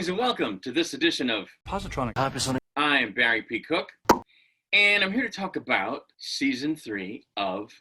Greetings and welcome to this edition of Positronic. I'm Barry P. Cook, and I'm here to talk about Season 3 of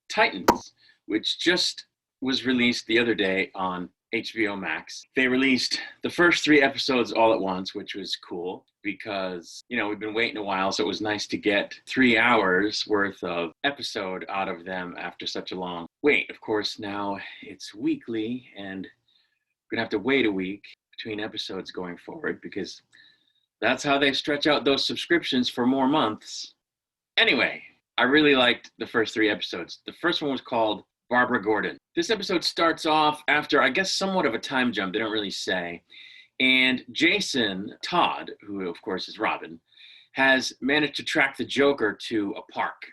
Titans, which just was released the other day on HBO Max. They released the first 3 episodes all at once, which was cool because, we've been waiting a while, so it was nice to get 3 hours worth of episode out of them after such a long wait. Of course, now it's weekly, and we're going to have to wait a week between episodes going forward because that's how they stretch out those subscriptions for more months. Anyway, I really liked the first 3 episodes. The first one was called Barbara Gordon. This episode starts off after, I guess, somewhat of a time jump. They don't really say. And Jason Todd, who of course is Robin, has managed to track the Joker to a park.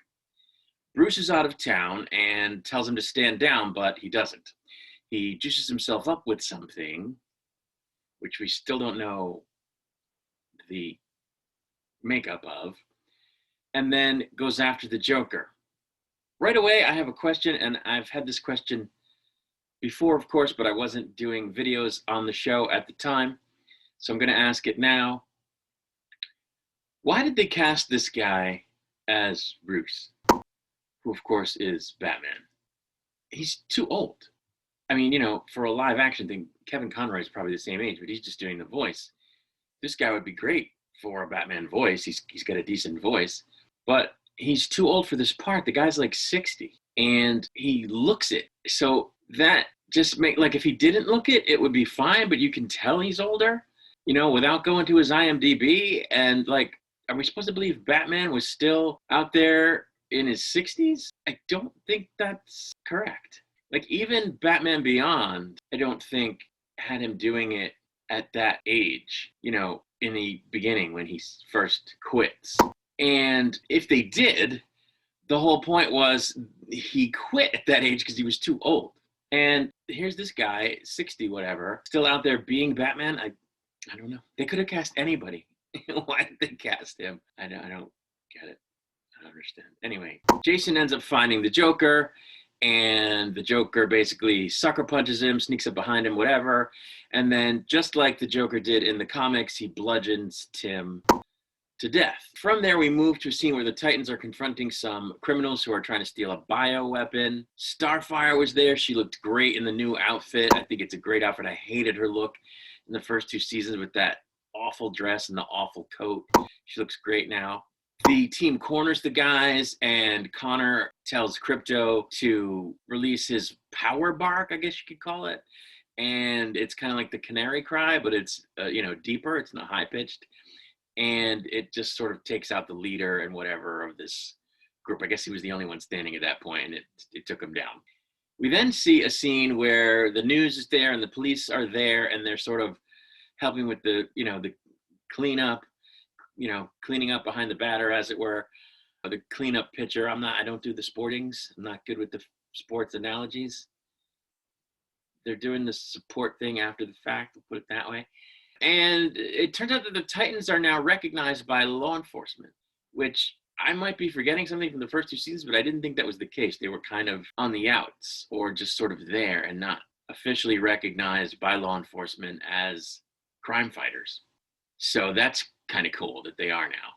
Bruce is out of town and tells him to stand down, but he doesn't. He juices himself up with something, which we still don't know the makeup of, and then goes after the Joker. Right away, I have a question, and I've had this question before, of course, but I wasn't doing videos on the show at the time, so I'm going to ask it now. Why did they cast this guy as Bruce, who, of course, is Batman? He's too old. I mean, for a live action thing, Kevin Conroy is probably the same age, but he's just doing the voice. This guy would be great for a Batman voice. He's got a decent voice, but he's too old for this part. The guy's like 60 and he looks it. So that just if he didn't look it, it would be fine, but you can tell he's older, without going to his IMDb. And are we supposed to believe Batman was still out there in his 60s? I don't think that's correct. Even Batman Beyond, I don't think had him doing it at that age, in the beginning when he first quits. And if they did, the whole point was he quit at that age because he was too old. And here's this guy, 60 whatever, still out there being Batman. I don't know. They could have cast anybody. Why did they cast him? I don't get it. I don't understand. Anyway, Jason ends up finding the Joker, and the Joker basically sucker punches him, sneaks up behind him, whatever. And then, just like the Joker did in the comics, he bludgeons Tim to death. From there, we move to a scene where the Titans are confronting some criminals who are trying to steal a bioweapon. Starfire was there. She looked great in the new outfit. I think it's a great outfit. I hated her look in the first 2 seasons with that awful dress and the awful coat. She looks great now. The team corners the guys, and Connor tells Crypto to release his power bark, I guess you could call it. And it's kind of like the canary cry, but it's, deeper. It's not high-pitched. And it just sort of takes out the leader and whatever of this group. I guess he was the only one standing at that point, and it took him down. We then see a scene where the news is there and the police are there, and they're sort of helping with the cleanup. Cleaning up behind the batter, as it were, the cleanup pitcher. I don't do the sportings. I'm not good with the sports analogies. They're doing the support thing after the fact, we'll put it that way. And it turns out that the Titans are now recognized by law enforcement, which I might be forgetting something from the first 2 seasons, but I didn't think that was the case. They were kind of on the outs or just sort of there and not officially recognized by law enforcement as crime fighters. So that's kind of cool that they are now.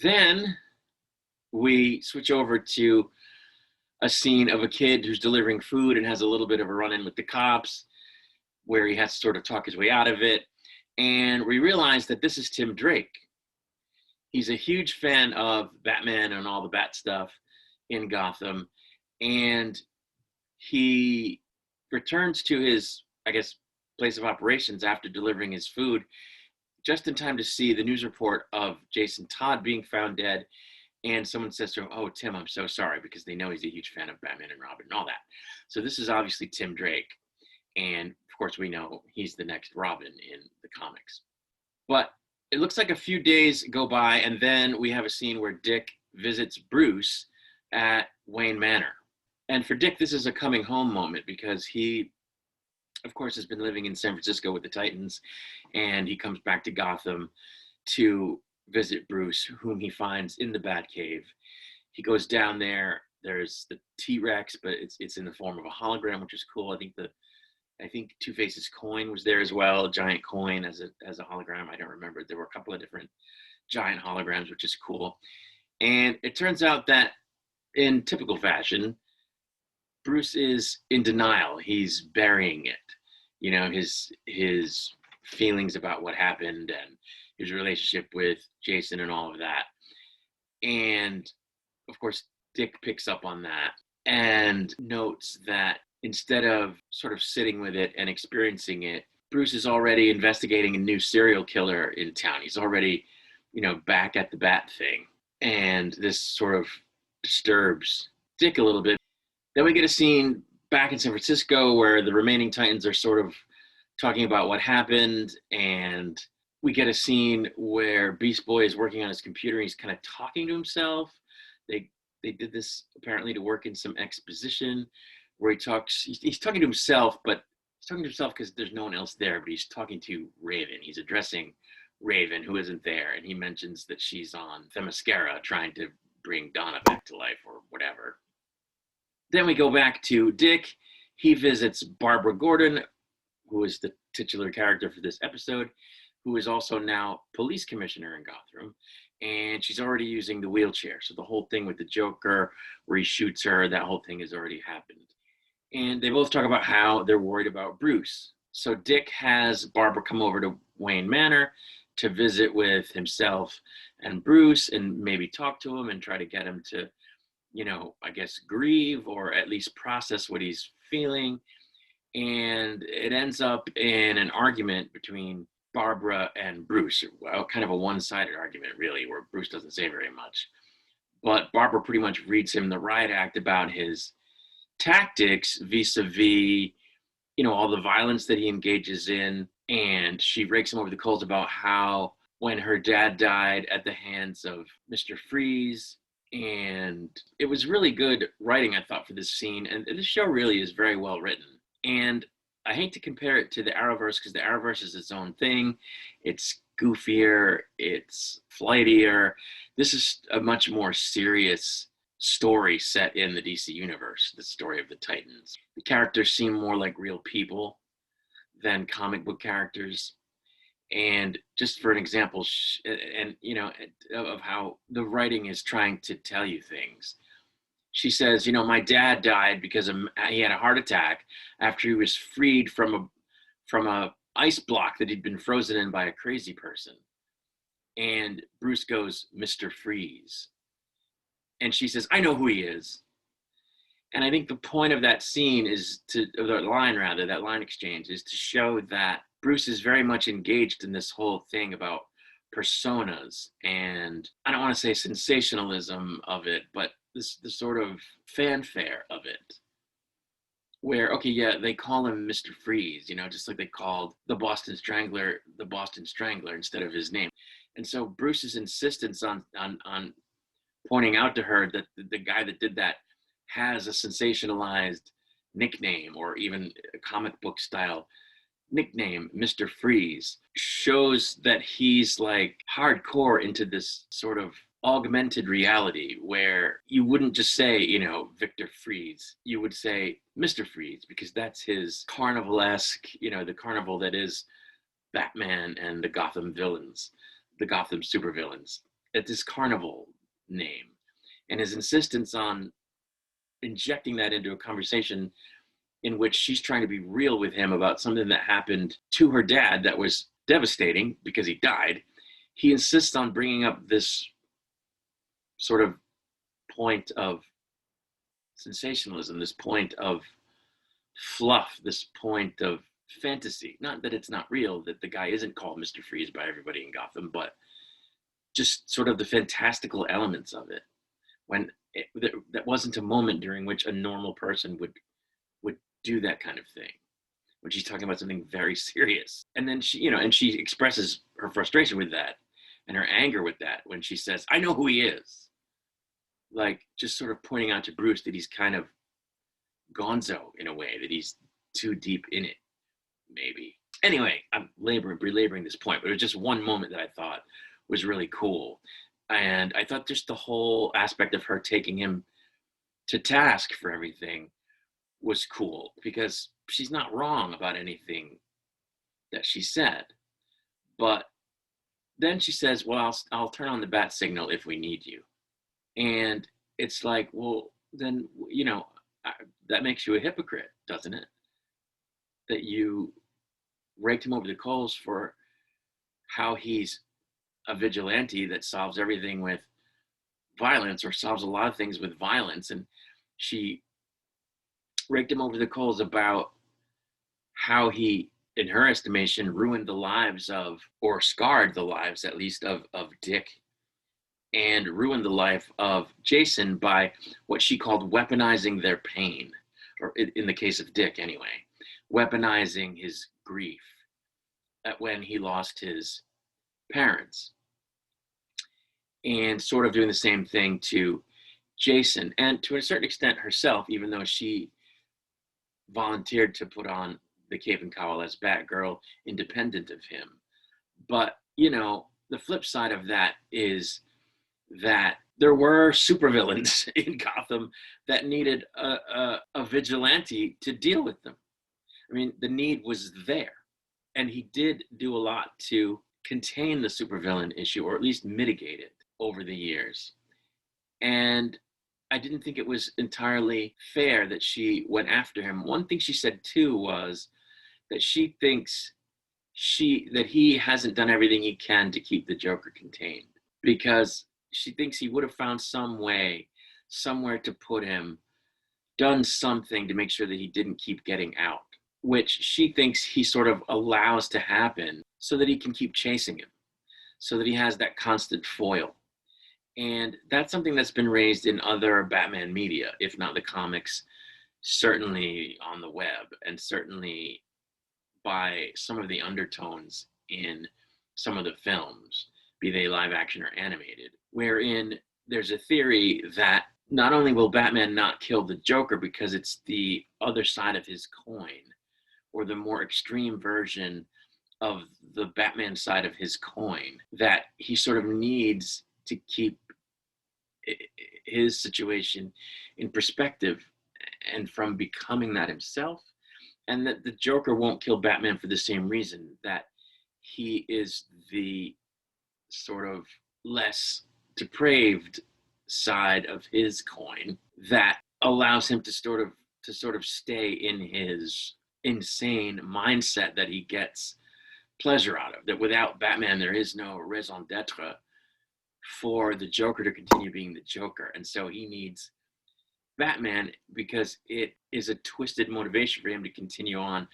Then we switch over to a scene of a kid who's delivering food and has a little bit of a run-in with the cops where he has to sort of talk his way out of it. And we realize that this is Tim Drake. He's a huge fan of Batman and all the Bat stuff in Gotham. And he returns to his, place of operations after delivering his food just in time to see the news report of Jason Todd being found dead. And someone says to him, "Oh, Tim, I'm so sorry," because they know he's a huge fan of Batman and Robin and all that. So this is obviously Tim Drake. And of course, we know he's the next Robin in the comics. But it looks like a few days go by, and then we have a scene where Dick visits Bruce at Wayne Manor. And for Dick, this is a coming home moment because he, of course, has been living in San Francisco with the Titans, and he comes back to Gotham to visit Bruce, whom he finds in the Batcave. He goes down there. There's the T-Rex, but it's in the form of a hologram, which is cool. I think the I think Two-Face's coin was there as well, a giant coin as a hologram. I don't remember. There were a couple of different giant holograms, which is cool. And it turns out that in typical fashion, Bruce is in denial. He's burying it. You know, his feelings about what happened and his relationship with Jason and all of that. And of course, Dick picks up on that and notes that instead of sort of sitting with it and experiencing it, Bruce is already investigating a new serial killer in town. He's already, back at the bat thing. And this sort of disturbs Dick a little bit. Then we get a scene back in San Francisco where the remaining Titans are sort of talking about what happened, and we get a scene where Beast Boy is working on his computer and he's kind of talking to himself. They did this apparently to work in some exposition where he's talking to himself, but he's talking to himself because there's no one else there, but he's talking to Raven. He's addressing Raven, who isn't there, and he mentions that she's on Themyscira trying to bring Donna back to life or whatever. Then we go back to Dick. He visits Barbara Gordon, who is the titular character for this episode, who is also now police commissioner in Gotham. And she's already using the wheelchair. So the whole thing with the Joker, where he shoots her, that whole thing has already happened. And they both talk about how they're worried about Bruce. So Dick has Barbara come over to Wayne Manor to visit with himself and Bruce and maybe talk to him and try to get him to, I guess, grieve or at least process what he's feeling. And it ends up in an argument between Barbara and Bruce. Well, kind of a one-sided argument, really, where Bruce doesn't say very much. But Barbara pretty much reads him the riot act about his tactics vis-a-vis, all the violence that he engages in. And she rakes him over the coals about how when her dad died at the hands of Mr. Freeze. And it was really good writing, I thought, for this scene. And this show really is very well written. And I hate to compare it to the Arrowverse because the Arrowverse is its own thing. It's goofier, it's flightier. This is a much more serious story set in the DC universe, the story of the Titans. The characters seem more like real people than comic book characters. And just for an example, of how the writing is trying to tell you things. She says, my dad died because he had a heart attack after he was freed from a ice block that he'd been frozen in by a crazy person. And Bruce goes, Mr. Freeze. And she says, I know who he is. And I think the point of that scene that line exchange is to show that Bruce is very much engaged in this whole thing about personas. And I don't want to say sensationalism of it, but the sort of fanfare of it, where, okay, yeah, they call him Mr. Freeze, just like they called the Boston Strangler instead of his name. And so Bruce's insistence on pointing out to her that the guy that did that has a sensationalized nickname or even a comic book style nickname, Mr. Freeze, shows that he's like hardcore into this sort of augmented reality where you wouldn't just say, Victor Freeze. You would say Mr. Freeze because that's his carnivalesque, the carnival that is Batman and the Gotham villains, the Gotham supervillains. It's his carnival name. And his insistence on injecting that into a conversation in which she's trying to be real with him about something that happened to her dad that was devastating because he died. He insists on bringing up this sort of point of sensationalism, this point of fluff, this point of fantasy. Not that it's not real, that the guy isn't called Mr. Freeze by everybody in Gotham, but just sort of the fantastical elements of it. When that wasn't a moment during which a normal person would do that kind of thing, when she's talking about something very serious. And then she expresses her frustration with that and her anger with that when she says, I know who he is. Like, just sort of pointing out to Bruce that he's kind of gonzo in a way, that he's too deep in it, maybe. Anyway, I'm belaboring this point, but it was just one moment that I thought was really cool. And I thought just the whole aspect of her taking him to task for everything was cool because she's not wrong about anything that she said. But then she says, well, I'll turn on the bat signal if we need you. And it's like, well, then, that makes you a hypocrite, doesn't it? That you raked him over the coals for how he's a vigilante that solves everything with violence, or solves a lot of things with violence. And she raked him over the coals about how he, in her estimation, ruined the lives of, or scarred the lives at least of Dick, and ruined the life of Jason by what she called weaponizing their pain, or in the case of Dick anyway, weaponizing his grief at when he lost his parents, and sort of doing the same thing to Jason, and to a certain extent herself, even though she volunteered to put on the cape and cowl as Batgirl independent of him. But, the flip side of that is that there were supervillains in Gotham that needed a vigilante to deal with them. I mean, the need was there. And he did do a lot to contain the supervillain issue, or at least mitigate it over the years. And I didn't think it was entirely fair that she went after him. One thing she said too was that she thinks that he hasn't done everything he can to keep the Joker contained, because she thinks he would have found some way, somewhere to put him, done something to make sure that he didn't keep getting out, which she thinks he sort of allows to happen so that he can keep chasing him, so that he has that constant foil. And that's something that's been raised in other Batman media, if not the comics, certainly on the web, and certainly by some of the undertones in some of the films, be they live action or animated, wherein there's a theory that not only will Batman not kill the Joker because it's the other side of his coin, or the more extreme version of the Batman side of his coin, that he sort of needs to keep his situation in perspective and from becoming that himself, and that the Joker won't kill Batman for the same reason, that he is the sort of less depraved side of his coin that allows him to sort of stay in his insane mindset that he gets pleasure out of. That without Batman, there is no raison d'etre for the Joker to continue being the Joker. And so he needs Batman because it is a twisted motivation for him to continue on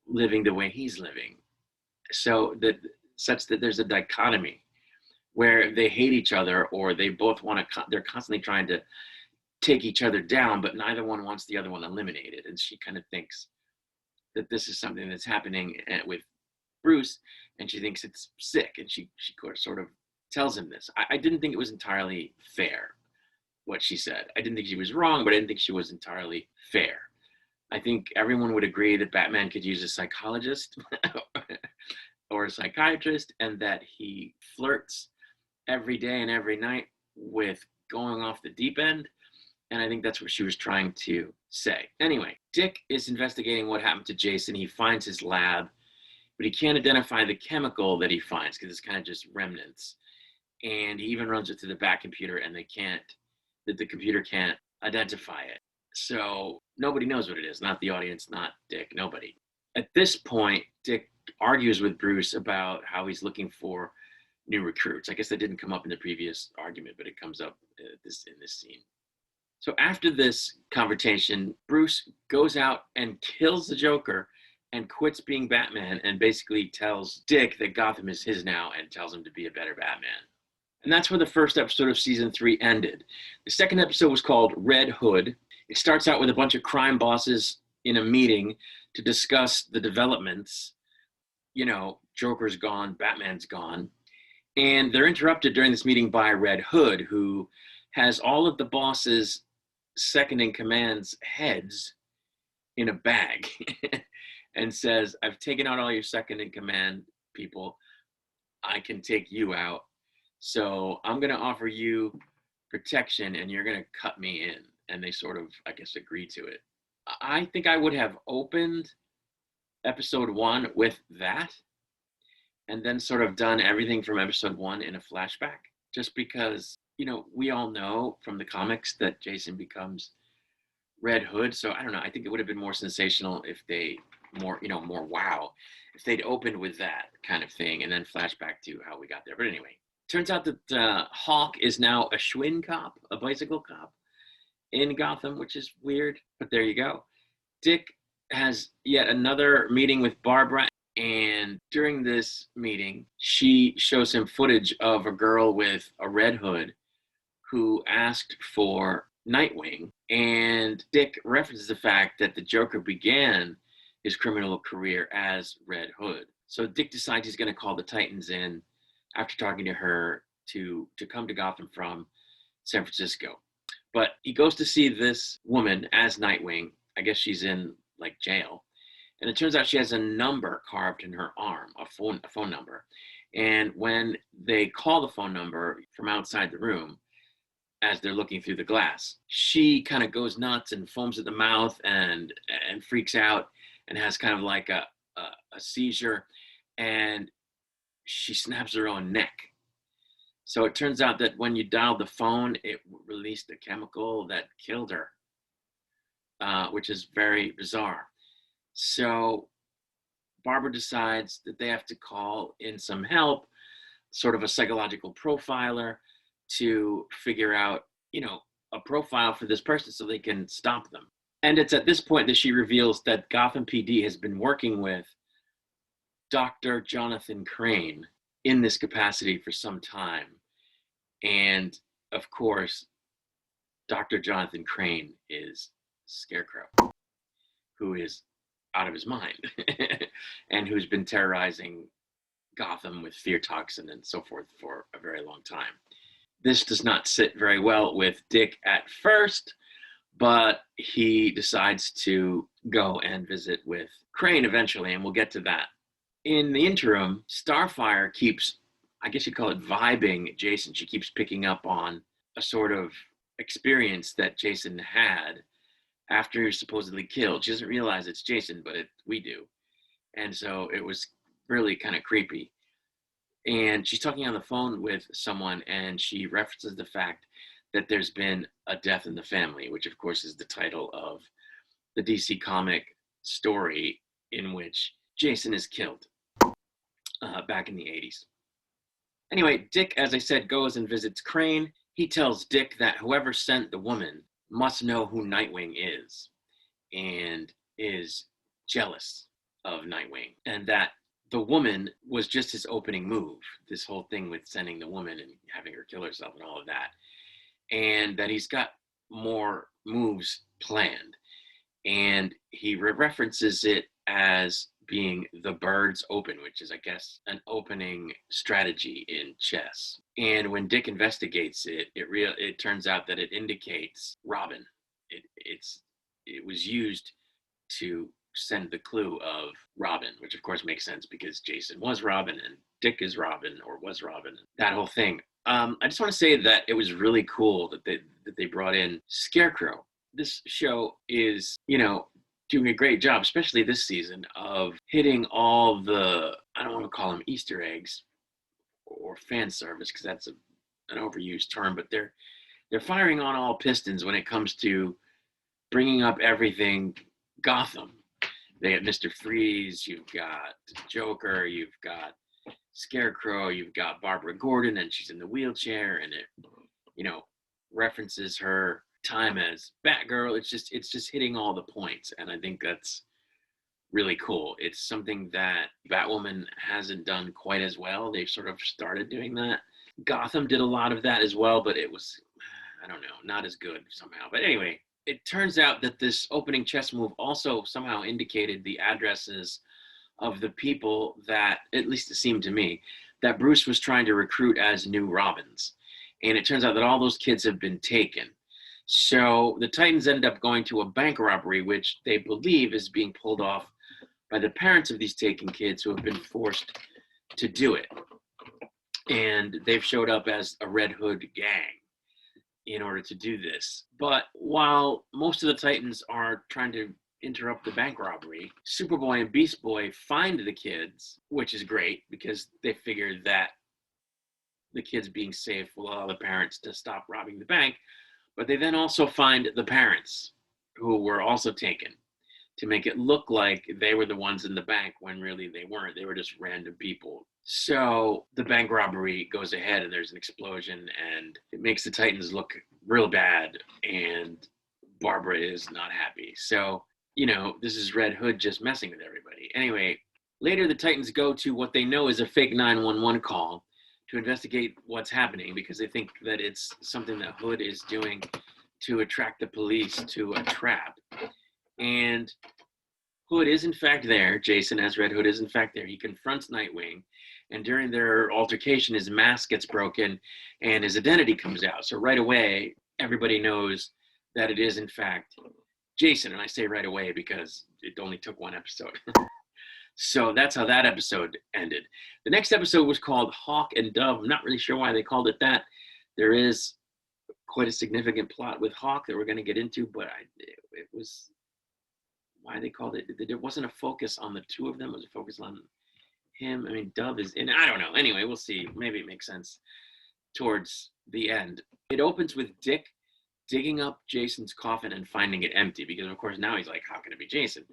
living the way he's living. So that such that there's a dichotomy where they hate each other, or they both want to, they're constantly trying to take each other down, but neither one wants the other one eliminated. And she kind of thinks that this is something that's happening with Bruce, and she thinks it's sick, and she sort of tells him this. I didn't think it was entirely fair what she said. I didn't think she was wrong, but I didn't think she was entirely fair. I think everyone would agree that Batman could use a psychologist or a psychiatrist, and that he flirts every day and every night with going off the deep end. And I think that's what she was trying to say. Anyway, Dick is investigating what happened to Jason. He finds his lab, but he can't identify the chemical that he finds because it's kind of just remnants. And he even runs it to the back computer, and the computer can't identify it. So nobody knows what it is, not the audience, not Dick, nobody. At this point, Dick argues with Bruce about how he's looking for new recruits. I guess that didn't come up in the previous argument, but it comes up in this scene. So after this confrontation, Bruce goes out and kills the Joker and quits being Batman, and basically tells Dick that Gotham is his now, and tells him to be a better Batman. And that's where the first episode of season 3 ended. The second episode was called Red Hood. It starts out with a bunch of crime bosses in a meeting to discuss the developments. Joker's gone, Batman's gone. And they're interrupted during this meeting by Red Hood, who has all of the bosses' second in command's heads in a bag and says, I've taken out all your second in command people. I can take you out. So I'm going to offer you protection, and you're going to cut me in. And they sort of, I guess, agree to it. I think I would have opened episode 1 with that, and then sort of done everything from episode 1 in a flashback, just because, we all know from the comics that Jason becomes Red Hood. So I don't know. I think it would have been more sensational if they more wow, if they'd opened with that kind of thing and then flashback to how we got there. But anyway, turns out that Hawk is now a Schwinn cop, a bicycle cop in Gotham, which is weird, but there you go. Dick has yet another meeting with Barbara, and during this meeting, she shows him footage of a girl with a red hood who asked for Nightwing, and Dick references the fact that the Joker began his criminal career as Red Hood. So Dick decides he's going to call the Titans in after talking to her to come to Gotham from San Francisco. But he goes to see this woman as Nightwing. I guess she's in like jail. And it turns out she has a number carved in her arm, a phone number. And when they call the phone number from outside the room, as they're looking through the glass, she kind of goes nuts and foams at the mouth and freaks out and has kind of like a seizure, and she snaps her own neck. So it turns out that when you dialed the phone, it released a chemical that killed her, which is very bizarre. So Barbara decides that they have to call in some help, sort of a psychological profiler, to figure out, a profile for this person so they can stop them. And it's at this point that she reveals that Gotham PD has been working with Dr. Jonathan Crane in this capacity for some time. And of course, Dr. Jonathan Crane is Scarecrow, who is out of his mind and who's been terrorizing Gotham with fear toxin and so forth for a very long time. This does not sit very well with Dick at first, but he decides to go and visit with Crane eventually, and we'll get to that. In the interim, Starfire keeps, I guess you'd call it vibing Jason. She keeps picking up on a sort of experience that Jason had after he was supposedly killed. She doesn't realize it's Jason, but we do. And so it was really kind of creepy. And she's talking on the phone with someone, and she references the fact that there's been a death in the family, which of course is the title of the DC comic story in which Jason is killed back in the 80s. Anyway, Dick, as I said, goes and visits Crane. He tells Dick that whoever sent the woman must know who Nightwing is and is jealous of Nightwing, and that the woman was just his opening move, this whole thing with sending the woman and having her kill herself and all of that, and that he's got more moves planned. And he references it as being the bird's open, which is, I guess, an opening strategy in chess. And when Dick investigates it, it turns out that it indicates Robin. It was used to send the clue of Robin, which of course makes sense because Jason was Robin and Dick is Robin, or was Robin, that whole thing. I just want to say that it was really cool that they brought in Scarecrow. This show is, doing a great job, especially this season, of hitting all the, I don't want to call them Easter eggs or fan service, because that's an overused term, but they're firing on all pistons when it comes to bringing up everything Gotham. They have Mr. Freeze, you've got Joker, you've got Scarecrow, you've got Barbara Gordon, and she's in the wheelchair, and it, references her time as Batgirl. It's just hitting all the points, and I think that's really cool. It's something that Batwoman hasn't done quite as well. They've sort of started doing that. Gotham did a lot of that as well, but it was, I don't know, not as good somehow. But anyway, it turns out that this opening chess move also somehow indicated the addresses of the people that, at least it seemed to me, that Bruce was trying to recruit as new Robins. And it turns out that all those kids have been taken. So the Titans end up going to a bank robbery, which they believe is being pulled off by the parents of these taken kids who have been forced to do it. And they've showed up as a Red Hood gang in order to do this. But while most of the Titans are trying to interrupt the bank robbery. Superboy and Beast Boy find the kids, which is great because they figured that the kids being safe will allow the parents to stop robbing the bank. But they then also find the parents who were also taken to make it look like they were the ones in the bank when really they weren't. They were just random people. So the bank robbery goes ahead and there's an explosion and it makes the Titans look real bad and Barbara is not happy. So, this is Red Hood just messing with everybody. Anyway, later the Titans go to what they know is a fake 911 call to investigate what's happening because they think that it's something that Hood is doing to attract the police to a trap. And Hood is in fact there. Jason, as Red Hood, is in fact there. He confronts Nightwing, and during their altercation, his mask gets broken and his identity comes out. So right away, everybody knows that it is in fact Jason. And I say right away because it only took one episode. So that's how that episode ended. The next episode was called Hawk and Dove. I'm not really sure why they called it that. There is quite a significant plot with Hawk that we're going to get into, but it was why they called it. There wasn't a focus on the two of them. It was a focus on him. I mean, Dove is in. I don't know. Anyway, we'll see. Maybe it makes sense towards the end. It opens with Dick digging up Jason's coffin and finding it empty because, of course, now he's like, how can it be Jason?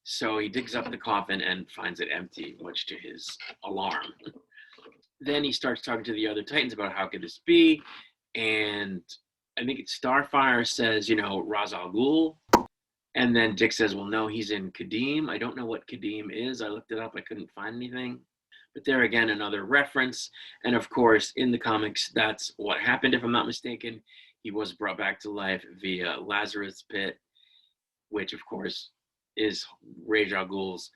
So he digs up the coffin and finds it empty, much to his alarm. Then he starts talking to the other Titans about how could this be, and I think it's Starfire says, Ra's al Ghul, and then Dick says, well, no, he's in Kadeem. I don't know what Kadeem is. I looked it up. I couldn't find anything. But there again, another reference. And of course, in the comics, that's what happened, if I'm not mistaken. He was brought back to life via Lazarus Pit, which of course is Ra's al Ghul's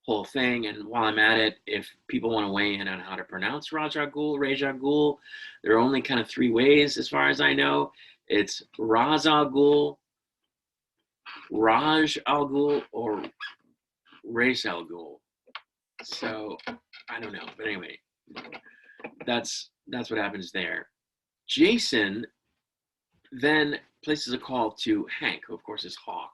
whole thing. And while I'm at it, if people want to weigh in on how to pronounce Ra's al Ghul, there are only kind of three ways as far as I know. It's Ra's al Ghul, Raj al Ghul, or Ra's al Ghul. So I don't know, but anyway, that's what happens there. Jason then places a call to Hank, who of course is Hawk,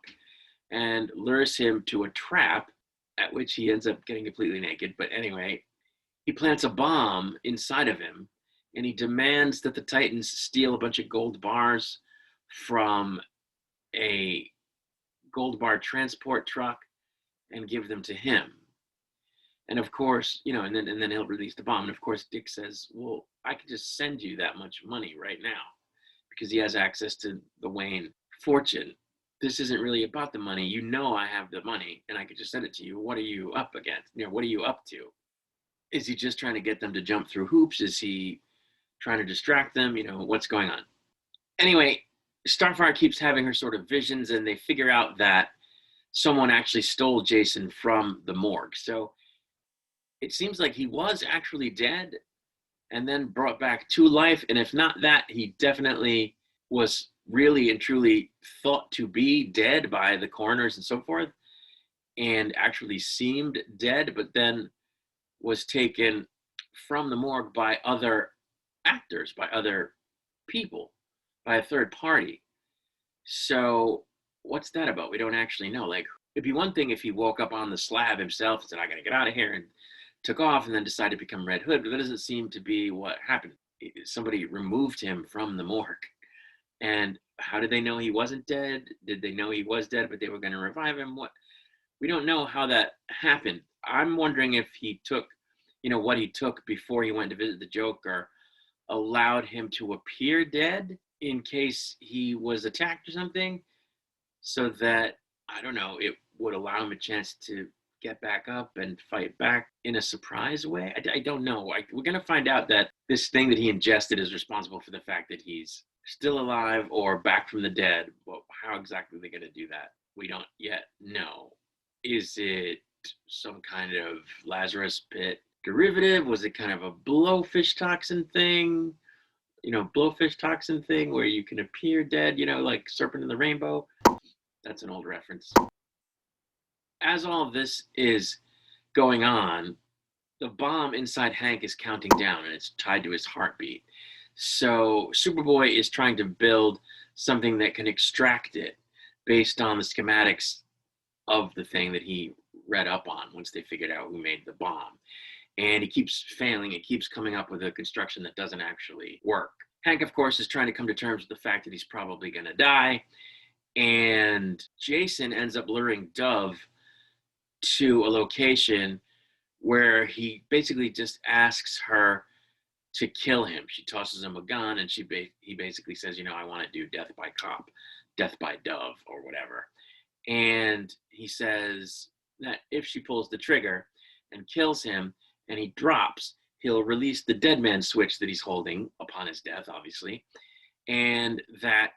and lures him to a trap at which he ends up getting completely naked. But anyway, he plants a bomb inside of him and he demands that the Titans steal a bunch of gold bars from a gold bar transport truck and give them to him. And of course, and then he'll release the bomb. And of course, Dick says, well, I could just send you that much money right now because he has access to the Wayne fortune. This isn't really about the money. I have the money and I could just send it to you. What are you up against? What are you up to? Is he just trying to get them to jump through hoops? Is he trying to distract them? What's going on? Anyway, Starfire keeps having her sort of visions and they figure out that someone actually stole Jason from the morgue. So it seems like he was actually dead and then brought back to life. And if not that, he definitely was really and truly thought to be dead by the coroners and so forth, and actually seemed dead, but then was taken from the morgue by other actors, by other people, by a third party. So what's that about? We don't actually know. Like, it'd be one thing if he woke up on the slab himself and said, I gotta get out of here, and took off and then decided to become Red Hood, but that doesn't seem to be what happened. Somebody removed him from the morgue. And how did they know he wasn't dead? Did they know he was dead, but they were going to revive him? What? We don't know how that happened. I'm wondering if he took, what he took before he went to visit the Joker allowed him to appear dead in case he was attacked or something, so that, I don't know, it would allow him a chance to get back up and fight back in a surprise way. I don't know. We're going to find out that this thing that he ingested is responsible for the fact that he's still alive or back from the dead. Well, how exactly they're going to do that, we don't yet know. Is it some kind of Lazarus Pit derivative? Was it kind of a blowfish toxin thing? Blowfish toxin thing where you can appear dead, like Serpent in the Rainbow? That's an old reference. As all of this is going on, the bomb inside Hank is counting down and it's tied to his heartbeat. So Superboy is trying to build something that can extract it based on the schematics of the thing that he read up on once they figured out who made the bomb. And he keeps failing. It keeps coming up with a construction that doesn't actually work. Hank, of course, is trying to come to terms with the fact that he's probably going to die. And Jason ends up luring Dove to a location where he basically just asks her to kill him. She tosses him a gun, and he basically says, I want to do death by cop, death by dove, or whatever. And he says that if she pulls the trigger and kills him and he drops, he'll release the dead man switch that he's holding upon his death, obviously, and that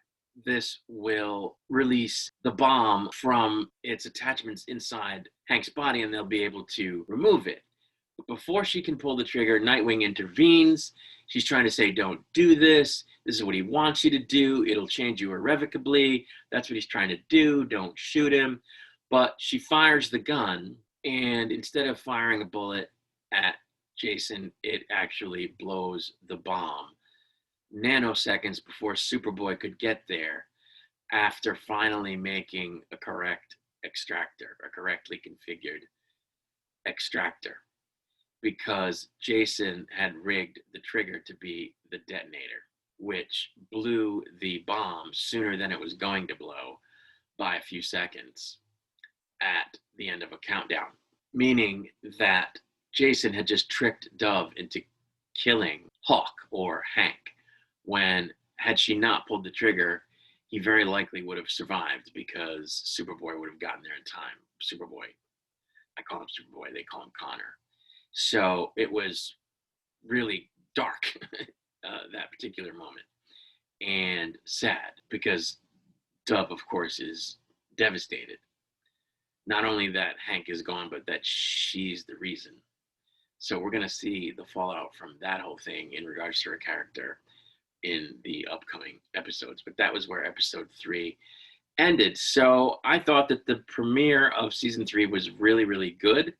this will release the bomb from its attachments inside Hank's body, and they'll be able to remove it. But before she can pull the trigger, Nightwing intervenes. She's trying to say, don't do this. This is what he wants you to do. It'll change you irrevocably. That's what he's trying to do. Don't shoot him. But she fires the gun, and instead of firing a bullet at Jason, it actually blows the bomb nanoseconds before Superboy could get there, after finally making a correct extractor, a correctly configured extractor, because Jason had rigged the trigger to be the detonator, which blew the bomb sooner than it was going to blow by a few seconds at the end of a countdown, meaning that Jason had just tricked Dove into killing Hawk or Hank, when had she not pulled the trigger, he very likely would have survived, because Superboy would have gotten there in time. Superboy, I call him Superboy, they call him Connor. So it was really dark, that particular moment, and sad, because Dove, of course, is devastated. Not only that Hank is gone, but that she's the reason. So we're going to see the fallout from that whole thing in regards to her character in the upcoming episodes. But that was where episode 3 ended. So I thought that the premiere of season 3 was really, really good.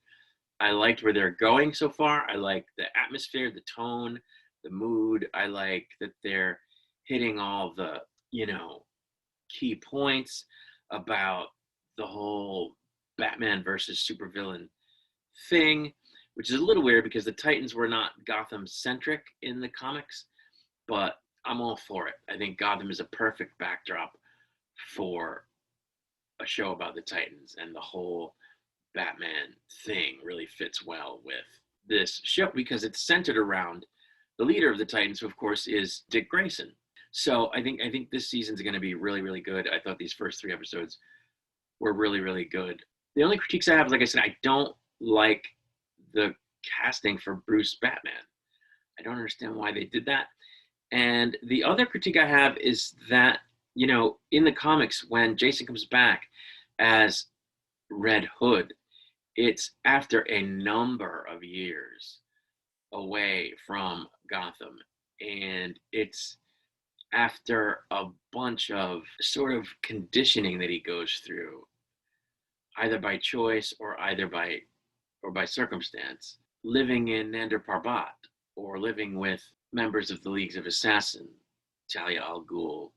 I liked where they're going so far. I like the atmosphere, the tone, the mood. I like that they're hitting all the, key points about the whole Batman versus supervillain thing, which is a little weird because the Titans were not Gotham-centric in the comics, but I'm all for it. I think Gotham is a perfect backdrop for a show about the Titans, and the whole Batman thing really fits well with this show because it's centered around the leader of the Titans, who of course is Dick Grayson. So I think this season's going to be really, really good. I thought these first 3 episodes were really, really good. The only critiques I have, like I said, I don't like the casting for Bruce Batman. I don't understand why they did that. And the other critique I have is that, in the comics, when Jason comes back as Red Hood, it's after a number of years away from Gotham. And it's after a bunch of sort of conditioning that he goes through, either by choice or by circumstance, living in Nandor Parbat, or living with members of the Leagues of Assassin, Talia al Ghul,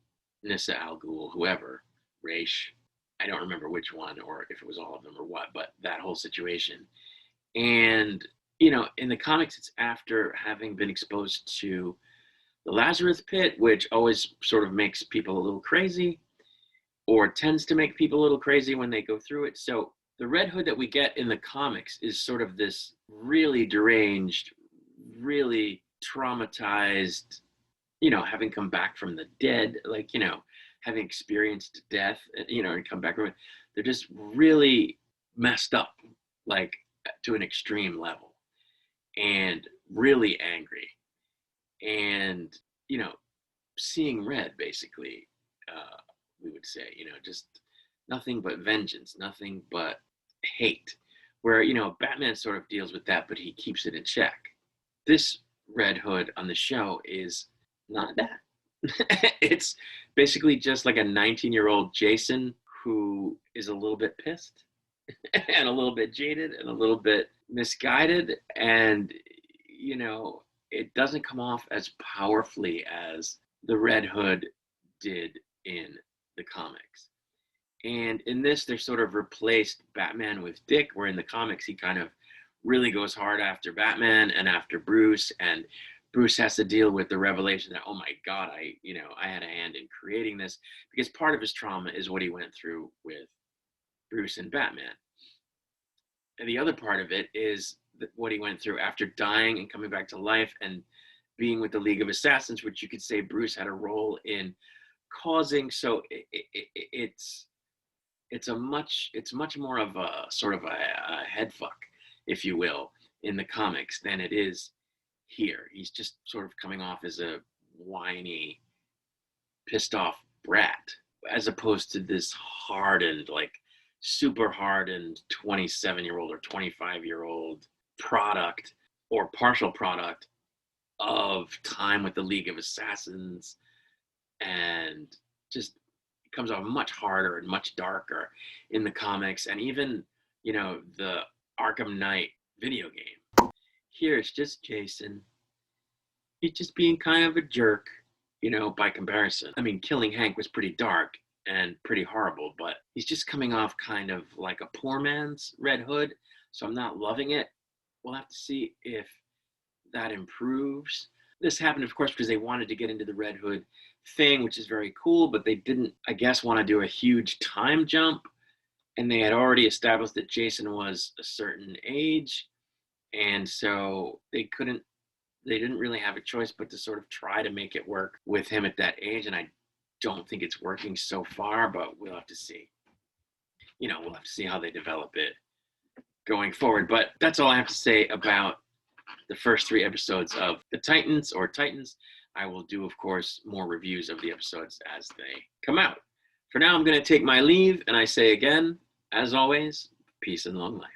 Nissa al Ghul, whoever, Raish, I don't remember which one, or if it was all of them or what, but that whole situation. And, in the comics, it's after having been exposed to the Lazarus Pit, which always sort of makes people a little crazy, or tends to make people a little crazy when they go through it. So the Red Hood that we get in the comics is sort of this really deranged, really traumatized, having come back from the dead, having experienced death, and come back from it. They're just really messed up, like to an extreme level, and really angry, and, seeing red, basically, we would say, just nothing but vengeance, nothing but hate, where, Batman sort of deals with that, but he keeps it in check. This Red Hood on the show is not that. It's basically just like a 19-year-old Jason who is a little bit pissed and a little bit jaded and a little bit misguided, and it doesn't come off as powerfully as the Red Hood did in the comics. And in this, they're sort of replaced Batman with Dick, where in the comics, he kind of really goes hard after Batman and after Bruce. And Bruce has to deal with the revelation that, oh my God, I had a hand in creating this, because part of his trauma is what he went through with Bruce and Batman. And the other part of it is what he went through after dying and coming back to life and being with the League of Assassins, which you could say Bruce had a role in causing. So it's much more of a sort of a head fuck, if you will, in the comics than it is here. He's just sort of coming off as a whiny, pissed off brat, as opposed to this hardened, like super hardened 27-year-old or 25-year-old product or partial product of time with the League of Assassins, and just comes off much harder and much darker in the comics, and even the Arkham Knight video game. Here it's just Jason. He's just being kind of a jerk, by comparison. I mean, killing Hank was pretty dark and pretty horrible, but he's just coming off kind of like a poor man's Red Hood, so I'm not loving it. We'll have to see if that improves. This happened, of course, because they wanted to get into the Red Hood thing, which is very cool, but they didn't, I guess, want to do a huge time jump, and they had already established that Jason was a certain age, and so they didn't really have a choice but to sort of try to make it work with him at that age, and I don't think it's working so far, but we'll have to see. We'll have to see how they develop it going forward. But that's all I have to say about the first 3 episodes of the Titans or Titans. I will do, of course, more reviews of the episodes as they come out. For now, I'm going to take my leave, and I say again, as always, peace and long life.